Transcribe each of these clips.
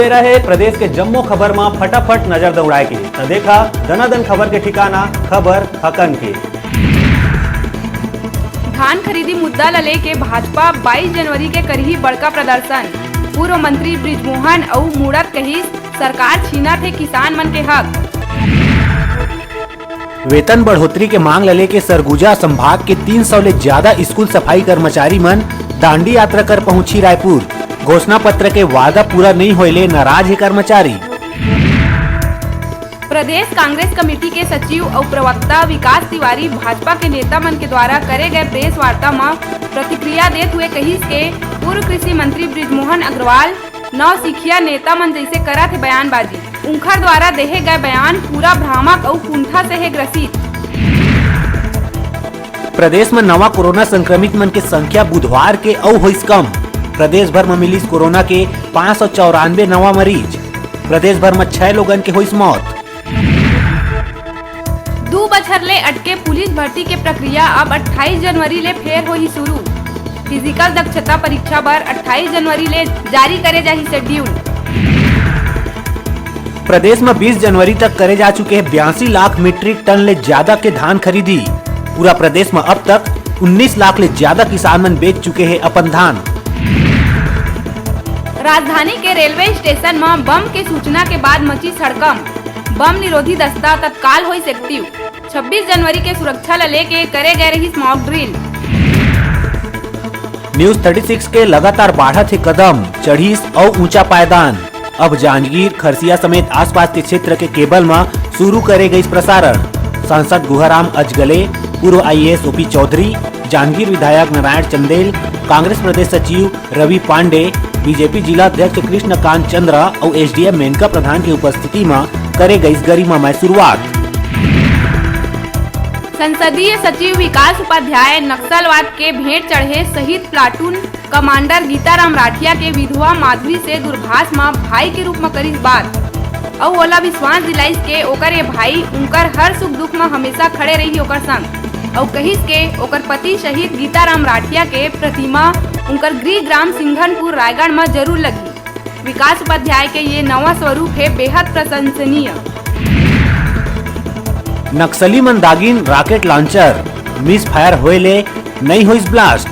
बेरा है प्रदेश के जम्मो खबर में फटाफट नजर दौड़ाए के तो देखा दनादन खबर के ठिकाना खबर हकन के। धान खरीदी मुद्दा ल लेके भाजपा 22 जनवरी के करही बड़का प्रदर्शन। पूर्व मंत्री ब्रिजमोहन और मुड़त कही सरकार छीना थे किसान मन के हक। वेतन बढ़ोतरी के मांग ल लेके सरगुजा संभाग के 300 ले ज्यादा स्कूल सफाई कर्मचारी मन दांडी यात्रा कर पहुंची रायपुर। घोषणा पत्र के वादा पूरा नहीं होले नाराज है कर्मचारी। प्रदेश कांग्रेस कमेटी के सचिव और प्रवक्ता विकास तिवारी भाजपा के नेता मन के द्वारा करे गए प्रेस वार्ता में प्रतिक्रिया देते हुए कही के पूर्व कृषि मंत्री ब्रिजमोहन अग्रवाल नौ सिखिया नेता मन जैसे करा थे बयानबाजी। उनखर द्वारा देहे गए बयान पूरा भ्रामक और कुंठा से है ग्रसित। प्रदेश में नवा कोरोना संक्रमित मन के संख्या बुधवार के औ होइस कम। प्रदेश भर में मिली कोरोना के 594 नवा मरीज। प्रदेश भर में 6 लोगन के हुई मौत। 2 बछर ले अटके पुलिस भर्ती के प्रक्रिया अब 28 जनवरी ले फेर होही शुरू। फिजिकल दक्षता परीक्षा पर 28 जनवरी ले जारी करे जाही शेड्यूल। प्रदेश में 20 जनवरी तक करे जा चुके हैं 82 लाख मीट्रिक टन ले ज्यादा के धान खरीदी। पूरा प्रदेश में अब तक 19 लाख ले ज्यादा किसान मन बेच चुके हैं अपन धान। राजधानी के रेलवे स्टेशन में बम के सूचना के बाद मची सड़कम। बम निरोधी दस्ता तत्काल हुई एक्टिव। 26 जनवरी के सुरक्षा ल लेके करे गए रही स्मॉक ड्रिल। न्यूज 36 के लगातार बढ़त है कदम, चढ़ीस और ऊंचा पायदान। अब जांजगीर खरसिया समेत आसपास के क्षेत्र के केबल में शुरू करे गई प्रसारण। सांसद गुहाराम अजगले, पूर्व IAS OP चौधरी, जांजगीर विधायक नारायण चंदेल, कांग्रेस प्रदेश सचिव रवि पांडे, बीजेपी जिला अध्यक्ष कृष्णकांत चंद्र और SDM मेनका प्रधान की उपस्थिति में करे गई गरिमामय शुरुआत। संसदीय सचिव विकास उपाध्याय नक्सलवाद के भेंट चढ़े शहीद प्लाटून कमांडर गीताराम राठिया के विधवा माधुरी से दूरभाष में भाई के रूप में करी बात और ओला विश्वास दिलाइस के ओकर ये भाई उनकर हर सुख दुख में हमेशा खड़े रही ओकर संग और कहिस के ओकर पति शहीद गीताराम राठिया के प्रतिमा उनकर गृह ग्राम सिंघनपुर रायगढ़ में जरूर लगी। विकास उपाध्याय के ये नवा स्वरूप है बेहद प्रशंसनीय। नक्सली मन दागिन रॉकेट लॉन्चर मिस फायर होएले नहीं हुई ब्लास्ट।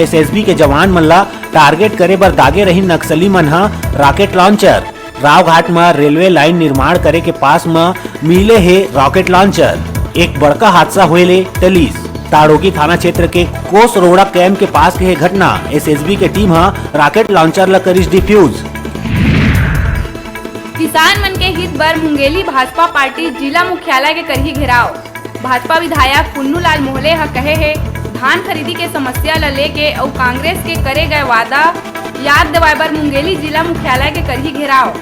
SSB के जवान मन ला टारगेट करे बर दागे रही नक्सली मन हा रॉकेट लॉन्चर। रावघाट में रेलवे लाइन निर्माण करे के पास में मिले है रॉकेट लॉन्चर। एक बड़का हादसा होएले टलीस। ताड़ोकी थाना क्षेत्र के कोस रोड़ा कैंप के पास के घटना। SSB के टीम हा रॉकेट लॉन्चर ला करिस डिफ्यूज। किसान मन के हित बर मुंगेली भाजपा पार्टी जिला मुख्यालय के करही घेराव। भाजपा विधायक पुन्नू लाल मोहले हा कहे है धान खरीदी के समस्या ल लेके और कांग्रेस के करे गए वादा याद दिवाए बर मुंगेली जिला मुख्यालय के करही घेराव।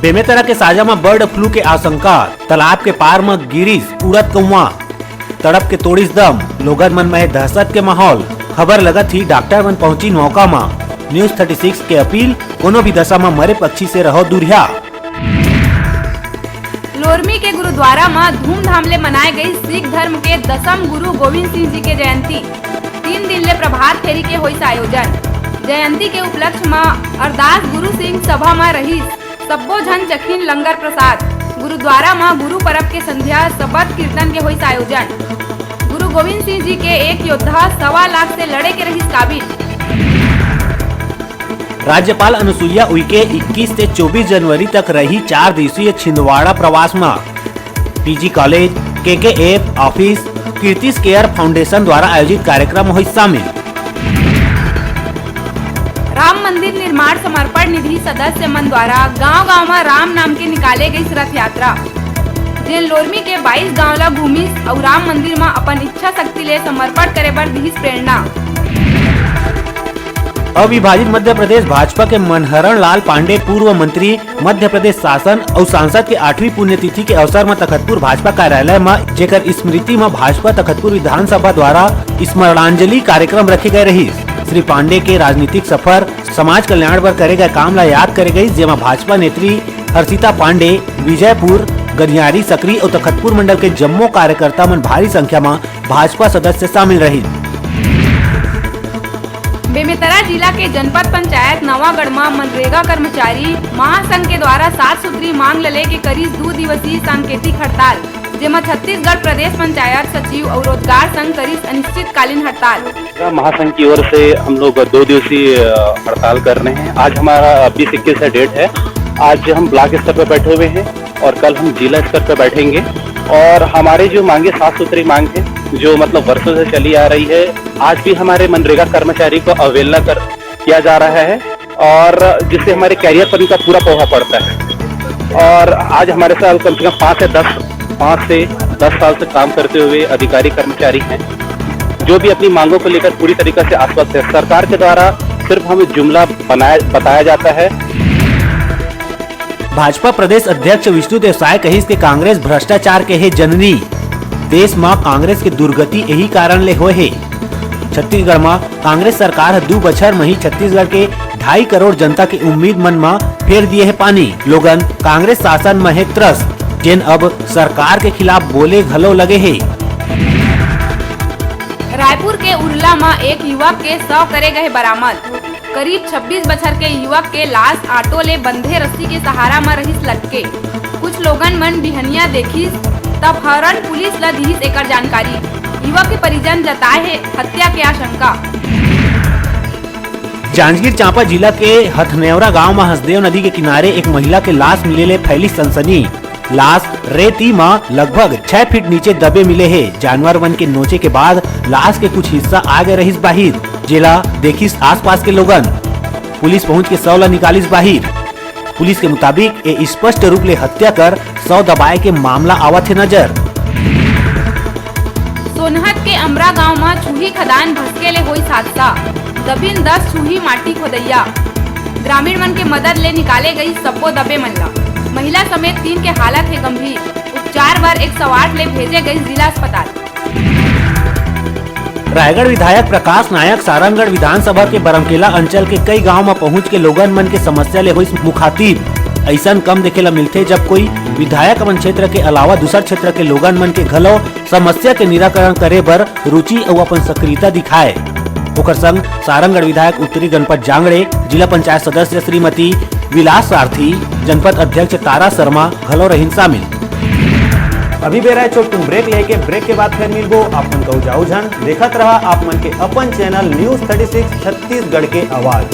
बेमेतरा के साजा में बर्ड फ्लू के आशंका। तालाब के पार में गिरीश उड़त कौवा। तड़प के तोड़िस दम। लोगन मन में दहशत के माहौल। खबर लगत ही डॉक्टर मन पहुंची मौका में। न्यूज 36 के अपील कोनो भी दशा में मरे पक्षी से रहो दूरिया। लोरमी के गुरुद्वारा में धूमधाम ले मनाए गई सिख धर्म के 10वें गुरु गोविंद सिंह जी के जयंती। 3 दिन ले प्रभात फेरी के हुई आयोजन। जयंती के उपलक्ष्य में अरदास गुरु सिंह सभा में रही सब्बो झन चखीन लंगर प्रसाद। गुरुद्वारा में गुरु पर्व के संध्या शबद कीर्तन के हुई आयोजन। गुरु गोविंद सिंह जी के एक योद्धा 1.25 लाख से लड़े के रही काबिल। राज्यपाल अनुसुईया उइके 21 से 24 जनवरी तक रही 4 दिवसीय छिंदवाड़ा प्रवास में। PG college, KKF office, Kirtis care foundation द्वारा आयोजित कार्यक्रम हुई शामिल। राम मंदिर निर्माण समर्पण निधि सदस्य मन द्वारा गांव-गांव में राम नाम के निकाले गई रथ यात्रा। जिन लोरमी के 22 गाँव ला घूमिस और राम मंदिर में अपन इच्छा शक्ति ले समर्पण करे बर दिहिस प्रेरणा। अविभाजित मध्य प्रदेश भाजपा के मनहरण लाल पांडे, पूर्व मंत्री, मध्य प्रदेश शासन और सांसद के 8वीं पुण्यतिथि के अवसर में तखतपुर भाजपा कार्यालय में जेकर स्मृति में भाजपा तखतपुर विधानसभा द्वारा स्मरणांजलि कार्यक्रम रखे गए रही। श्री पांडे के राजनीतिक सफर, समाज कल्याण पर करे गए काम ला याद करे गई, जेमा भाजपा नेत्री हर्षिता पांडे, विजयपुर, गनियारी, सकरी और तखतपुर मंडल के जम्मो कार्यकर्ता मन भारी संख्या में भाजपा सदस्य शामिल रही। बेमेतरा जिला के जनपद पंचायत नवागढ़ में मनरेगा कर्मचारी महासंघ के द्वारा 7 सूत्री मांग ले के करीब 2 दिवसीय सांकेतिक हड़ताल, जेमा छत्तीसगढ़ प्रदेश पंचायत सचिव और रोजगार संघ करीब अनिश्चितकालीन हड़ताल। महासंघ की ओर से हम लोग 2 दिवसीय हड़ताल कर रहे हैं। आज हमारा 20-21 है डेट है। आज हम ब्लॉक स्तर पर बैठे हुए हैं और कल हम जिला स्तर पर बैठेंगे और हमारे जो मांगे 7 सूत्री मांग है जो मतलब वर्षों से चली आ रही है। आज भी हमारे मनरेगा कर्मचारी को अवहेलना किया जा रहा है और जिससे हमारे कैरियर पर इनका पूरा प्रभाव पड़ता है। और आज हमारे साथ कम से कम 5 से 10 साल से काम करते हुए अधिकारी कर्मचारी हैं जो भी अपनी मांगों को लेकर पूरी तरीके से आश्वस्त है। सरकार के द्वारा सिर्फ हमें जुमला बताया जाता है। भाजपा प्रदेश अध्यक्ष विष्णु देवसाय कहिस के कांग्रेस भ्रष्टाचार के हे जननी, देश में कांग्रेस के दुर्गति यही कारण ले होए हे। छत्तीसगढ़ में कांग्रेस सरकार 2 बछर में ही छत्तीसगढ़ के 2.5 करोड़ जनता के उम्मीद मन में फेर दिए है पानी। लोगन कांग्रेस शासन में है त्रस्त, जिन अब सरकार के खिलाफ बोले घलो लगे है। रायपुर के उरला में एक युवक के 100 करे गए बरामद। करीब 26 बछर के युवक के लाश ऑटो ले बंधे रस्सी के सहारा में रहिस लटके। कुछ लोगन मन बिहनिया देखिस तब फौरन पुलिस ला दिहिस एकर जानकारी। युवक के परिजन जताए है हत्या के आशंका। जांजगीर चांपा जिला के हथनेवरा गांव में हसदेव नदी के किनारे एक महिला के लाश मिले ले फैली सनसनी। लाश रेती में लगभग 6 फीट नीचे दबे मिले है। जानवर वन के नोचे के बाद लाश के कुछ हिस्सा आगे रहिस बाहिर, जेला देखिस आसपास के लोगन। पुलिस पहुंच के शव ला निकालिस बाहिर। पुलिस के मुताबिक ये स्पष्ट रूप ले हत्या कर शव दबाए के मामला आवत है नजर। सोनहत के अमरा गांव में छुही खदान भसके ले हुई हादसा। दबिन 10 छुही माटी खोदैया। ग्रामीण मन के मदद ले निकाले गई सबो दबे मन ला। महिला समेत 3 के हालत है गंभीर। उपचार बर 108 ले भेजे गई जिला अस्पताल। रायगढ़ विधायक प्रकाश नायक सारंगगढ़ विधानसभा के बरमकेला अंचल के कई गांव में पहुंच के लोगन मन के समस्या ले हुई मुखातिब। ऐसा कम देखे ला मिलते जब कोई विधायक अपन क्षेत्र के अलावा दूसर क्षेत्र के लोगन मन के घलो समस्या के निराकरण करे बर रुचि और अपन सक्रियता दिखाए। ओकर संग सारंगगढ़ विधायक उत्तरी गणपत जांगड़े, जिला पंचायत सदस्य श्रीमती विलास सारथी, जनपद अध्यक्ष तारा शर्मा घलो रहीन शामिल। अभी बेरा है छोट तुम ब्रेक लेके, ब्रेक के बाद फिर मिलबो। आप मन कहू जाऊ झन देखत रहा आप मन के अपन चैनल न्यूज 36 छत्तीसगढ़ के आवाज।